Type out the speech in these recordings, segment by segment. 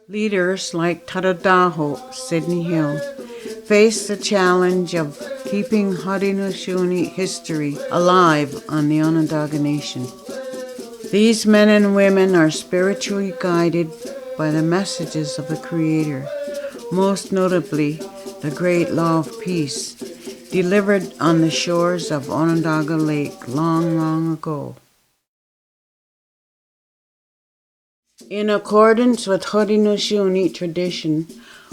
Leaders like Tadadaho, Sidney Hill, face the challenge of keeping Haudenosaunee history alive on the Onondaga Nation. These men and women are spiritually guided by the messages of the Creator, most notably the great law of peace, delivered on the shores of Onondaga Lake long, long ago. In accordance with Haudenosaunee tradition,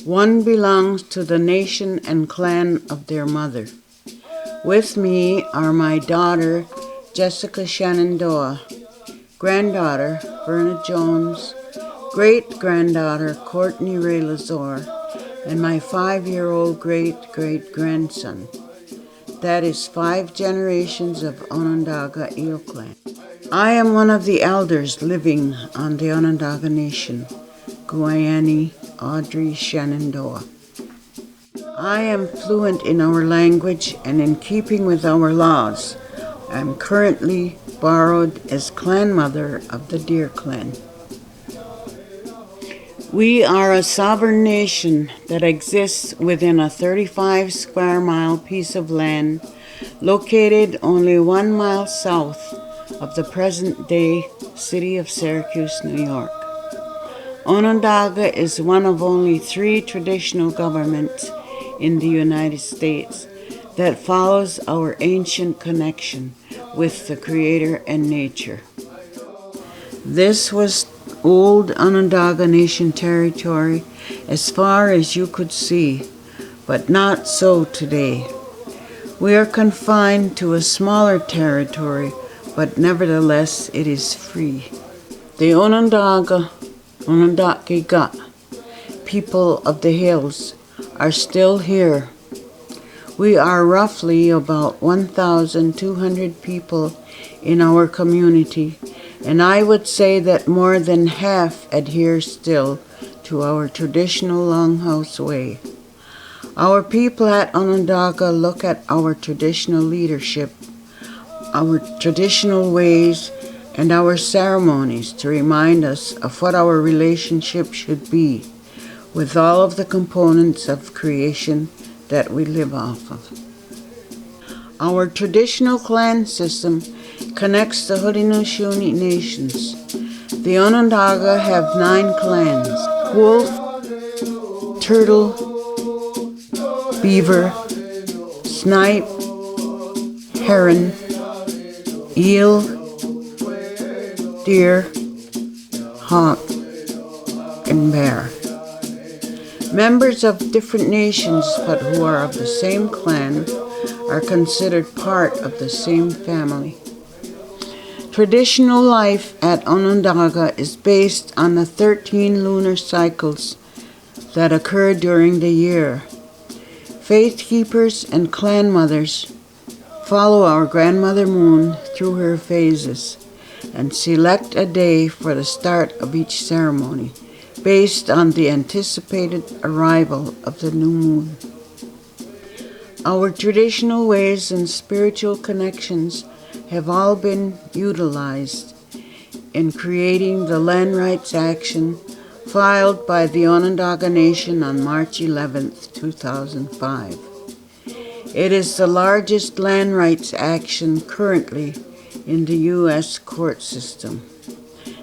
one belongs to the nation and clan of their mother. With me are my daughter, Jessica Shenandoah, granddaughter, Verna Jones, great-granddaughter, Courtney Ray Lazor, and my 5-year-old great-great-grandson. That is 5 generations of Onondaga Eel Clan. I am one of the elders living on the Onondaga Nation, Guayani Audrey Shenandoah. I am fluent in our language and in keeping with our laws. I am currently borrowed as clan mother of the Deer Clan. We are a sovereign nation that exists within a 35 square mile piece of land located only 1 mile south of the present-day city of Syracuse, New York. Onondaga is one of only 3 traditional governments in the United States that follows our ancient connection with the Creator and nature. This was old Onondaga Nation territory as far as you could see, but not so today. We are confined to a smaller territory, but nevertheless it is free. The Onondaga people of the hills are still here. We are roughly about 1,200 people in our community, and I would say that more than half adhere still to our traditional longhouse way. Our people at Onondaga look at our traditional leadership, our traditional ways, and our ceremonies to remind us of what our relationship should be with all of the components of creation that we live off of. Our traditional clan system connects the Haudenosaunee nations. The Onondaga have 9 clans: wolf, turtle, beaver, snipe, heron, eel, deer, hawk, and bear. Members of different nations but who are of the same clan are considered part of the same family. Traditional life at Onondaga is based on the 13 lunar cycles that occur during the year. Faith keepers and clan mothers follow our grandmother moon through her phases and select a day for the start of each ceremony based on the anticipated arrival of the new moon. Our traditional ways and spiritual connections have all been utilized in creating the land rights action filed by the Onondaga Nation on March 11, 2005. It is the largest land rights action currently in the U.S. court system,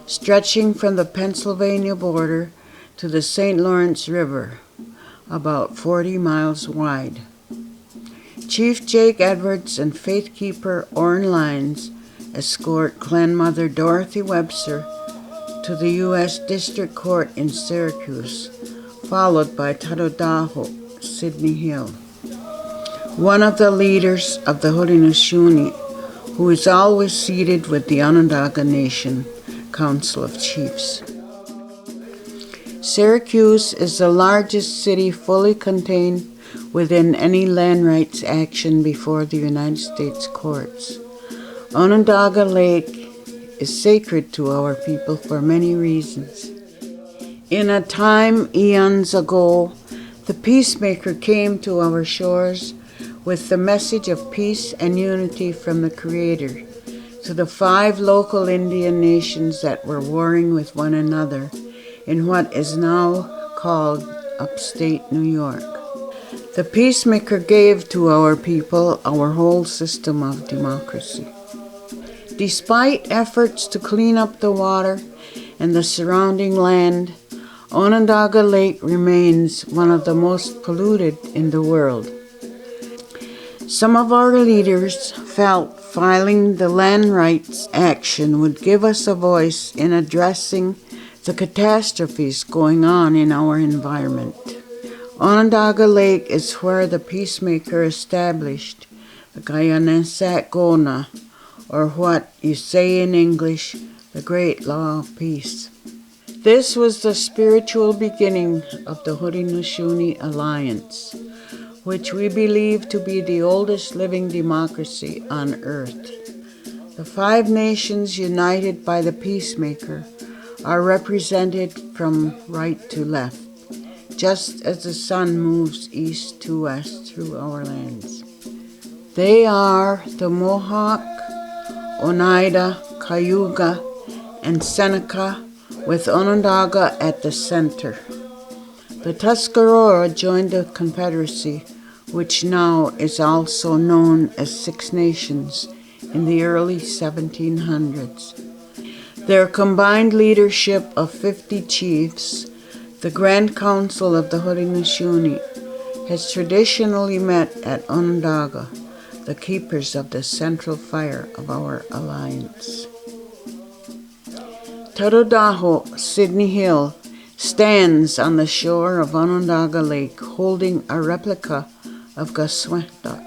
stretching from the Pennsylvania border to the St. Lawrence River, about 40 miles wide. Chief Jake Edwards and Faithkeeper Orrin Lyons escort Clan Mother Dorothy Webster to the U.S. District Court in Syracuse, followed by Tadadaho Sidney Hill, one of the leaders of the Haudenosaunee, who is always seated with the Onondaga Nation Council of Chiefs. Syracuse is the largest city fully contained within any land rights action before the United States courts. Onondaga Lake is sacred to our people for many reasons. In a time eons ago, the peacemaker came to our shores with the message of peace and unity from the Creator to the 5 local Indian nations that were warring with one another in what is now called upstate New York. The peacemaker gave to our people our whole system of democracy. Despite efforts to clean up the water and the surrounding land, Onondaga Lake remains one of the most polluted in the world. Some of our leaders felt filing the land rights action would give us a voice in addressing the catastrophes going on in our environment. Onondaga Lake is where the peacemaker established the Gayanesak Gona, or what you say in English, the Great Law of Peace. This was the spiritual beginning of the Haudenosaunee Alliance, which we believe to be the oldest living democracy on earth. The 5 nations united by the peacemaker are represented from right to left, just as the sun moves east to west through our lands. They are the Mohawk, Oneida, Cayuga, and Seneca, with Onondaga at the center. The Tuscarora joined the Confederacy, which now is also known as 6 Nations, in the early 1700s. Their combined leadership of 50 chiefs, the Grand Council of the Haudenosaunee, has traditionally met at Onondaga, the keepers of the central fire of our alliance. Tadodaho, Sidney Hill, stands on the shore of Onondaga Lake holding a replica of Gasweta,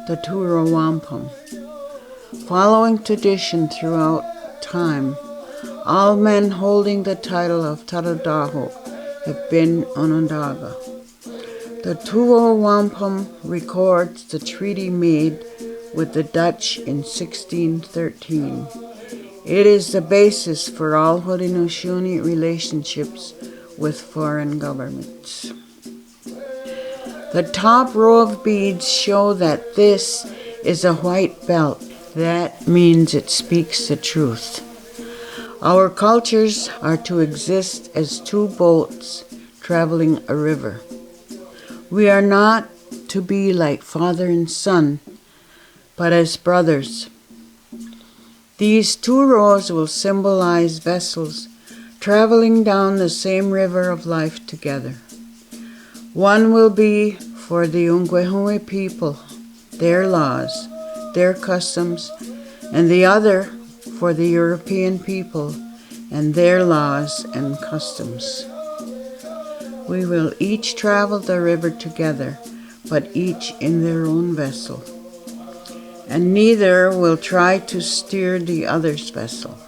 the Turo Wampum. Following tradition throughout time, all men holding the title of Tadodaho have been Onondaga. The Turo Wampum records the treaty made with the Dutch in 1613. It is the basis for all Haudenosaunee relationships with foreign governments. The top row of beads show that this is a white belt. That means it speaks the truth. Our cultures are to exist as 2 boats traveling a river. We are not to be like father and son, but as brothers. These 2 rows will symbolize vessels traveling down the same river of life together. One will be for the Ungwehue people, their laws, their customs, and the other for the European people and their laws and customs. We will each travel the river together, but each in their own vessel, and neither will try to steer the other's vessel.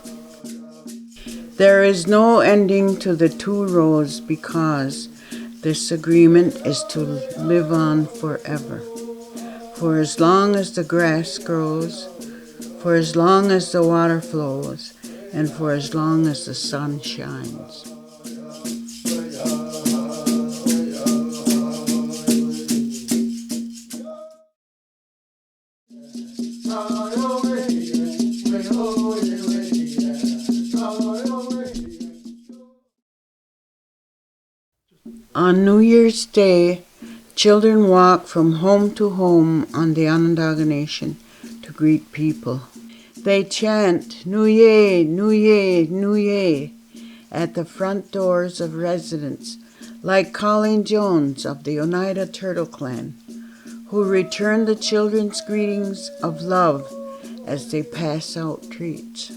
There is no ending to the 2 rows because this agreement is to live on forever. For as long as the grass grows, for as long as the water flows, and for as long as the sun shines. On New Year's Day, children walk from home to home on the Onondaga Nation to greet people. They chant Nuye, Nuye, Nuye at the front doors of residents, like Colleen Jones of the Oneida Turtle Clan, who return the children's greetings of love as they pass out treats.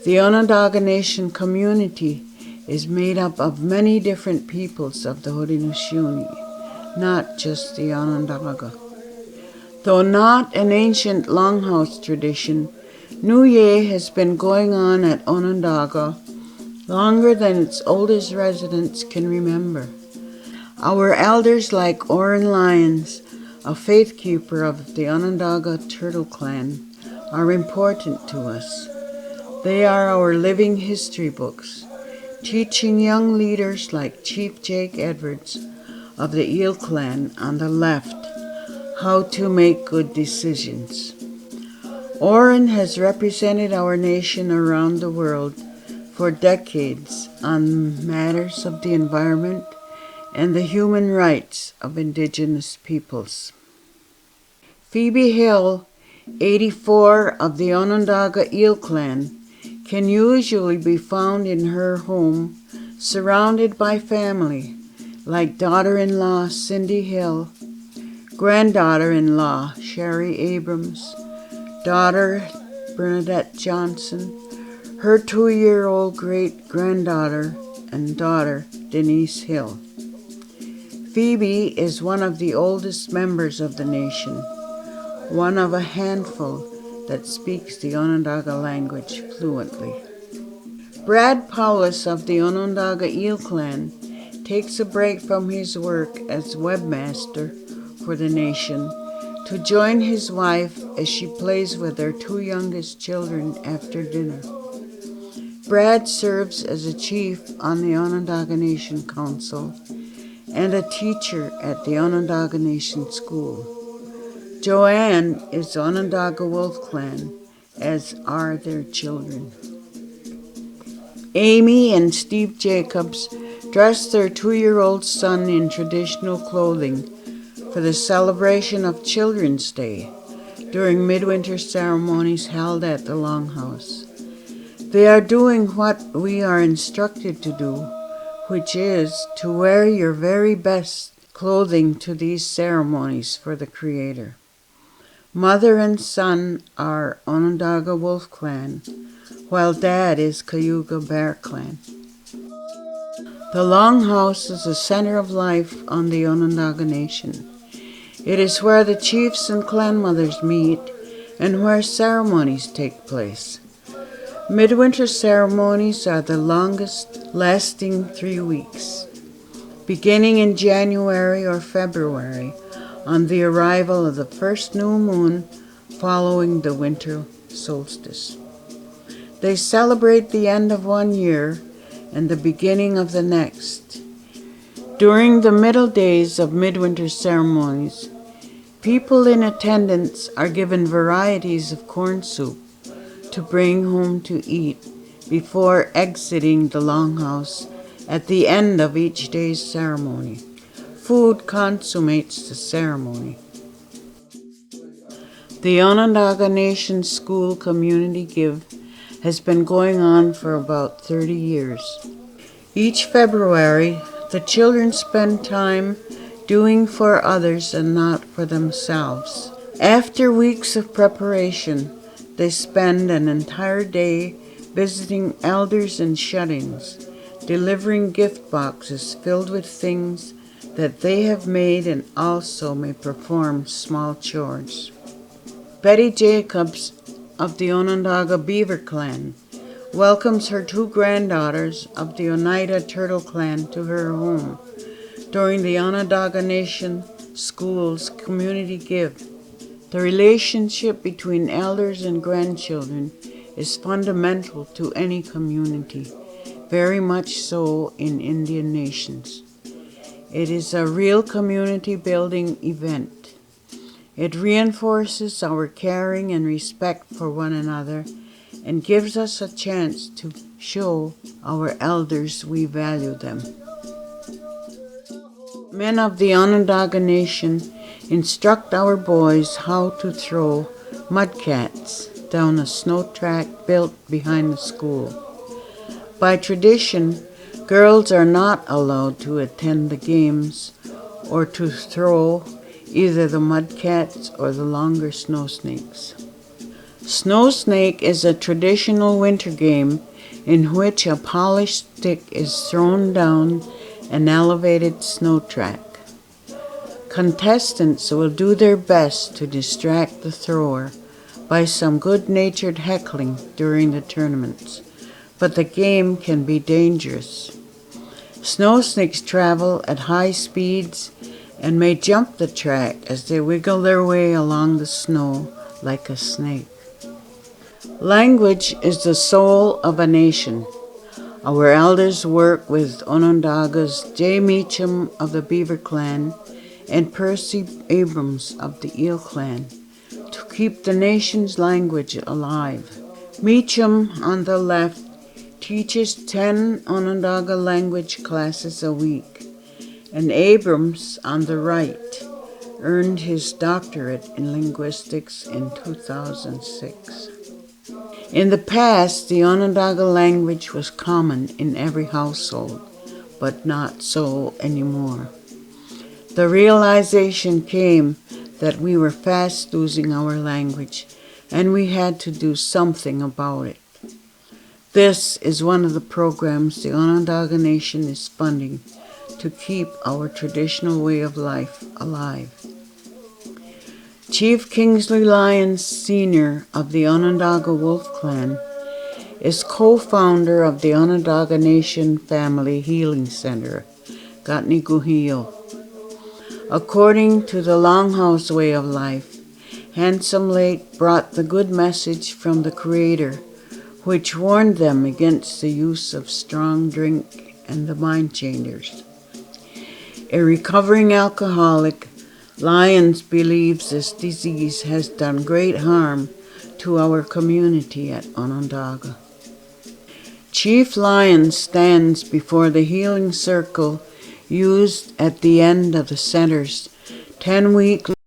The Onondaga Nation community is made up of many different peoples of the Haudenosaunee, not just the Onondaga. Though not an ancient longhouse tradition, Nuye has been going on at Onondaga longer than its oldest residents can remember. Our elders, like Oren Lyons, a faith keeper of the Onondaga Turtle Clan, are important to us. They are our living history books, teaching young leaders like Chief Jake Edwards of the Eel Clan on the left how to make good decisions. Oren has represented our nation around the world for decades on matters of the environment and the human rights of indigenous peoples. Phoebe Hill, 84, of the Onondaga Eel Clan, can usually be found in her home, surrounded by family, like daughter-in-law Cindy Hill, granddaughter-in-law Sherry Abrams, daughter Bernadette Johnson, her 2-year-old great-granddaughter, and daughter Denise Hill. Phoebe is one of the oldest members of the nation, one of a handful that speaks the Onondaga language fluently. Brad Paulus of the Onondaga Eel Clan takes a break from his work as webmaster for the nation to join his wife as she plays with their 2 youngest children after dinner. Brad serves as a chief on the Onondaga Nation Council and a teacher at the Onondaga Nation School. Joanne is Onondaga Wolf Clan, as are their children. Amy and Steve Jacobs dressed their 2-year-old son in traditional clothing for the celebration of Children's Day during midwinter ceremonies held at the Longhouse. They are doing what we are instructed to do, which is to wear your very best clothing to these ceremonies for the Creator. Mother and son are Onondaga Wolf Clan, while Dad is Cayuga Bear Clan. The Longhouse is the center of life on the Onondaga Nation. It is where the chiefs and clan mothers meet and where ceremonies take place. Midwinter ceremonies are the longest, lasting 3 weeks, beginning in January or February on the arrival of the first new moon following the winter solstice. They celebrate the end of one year and the beginning of the next. During the middle days of midwinter ceremonies, people in attendance are given varieties of corn soup to bring home to eat before exiting the Longhouse at the end of each day's ceremony. Food consummates the ceremony. The Onondaga Nation School Community Give has been going on for about 30 years. Each February, the children spend time doing for others and not for themselves. After weeks of preparation, they spend an entire day visiting elders and shut-ins, delivering gift boxes filled with things that they have made and also may perform small chores. Betty Jacobs of the Onondaga Beaver Clan welcomes her 2 granddaughters of the Oneida Turtle Clan to her home during the Onondaga Nation School's Community Give. The relationship between elders and grandchildren is fundamental to any community, very much so in Indian nations. It is a real community-building event. It reinforces our caring and respect for one another and gives us a chance to show our elders we value them. Men of the Onondaga Nation instruct our boys how to throw mudcats down a snow track built behind the school. By tradition, girls are not allowed to attend the games or to throw either the mudcats or the longer snow snakes. Snow snake is a traditional winter game in which a polished stick is thrown down an elevated snow track. Contestants will do their best to distract the thrower by some good-natured heckling during the tournaments, but the game can be dangerous. Snow snakes travel at high speeds and may jump the track as they wiggle their way along the snow like a snake. Language is the soul of a nation. Our elders work with Onondaga's J. Meacham of the Beaver Clan and Percy Abrams of the Eel Clan to keep the nation's language alive. Meacham on the left teaches 10 Onondaga language classes a week, and Abrams on the right earned his doctorate in linguistics in 2006. In the past, the Onondaga language was common in every household, but not so anymore. The realization came that we were fast losing our language, and we had to do something about it. This is one of the programs the Onondaga Nation is funding to keep our traditional way of life alive. Chief Kingsley Lyons Sr. of the Onondaga Wolf Clan is co-founder of the Onondaga Nation Family Healing Center, Gatniguhio. According to the Longhouse way of life, Handsome Lake brought the good message from the Creator, which warned them against the use of strong drink and the mind changers. A recovering alcoholic, Lyons believes this disease has done great harm to our community at Onondaga. Chief Lyons stands before the healing circle used at the end of the center's 10-week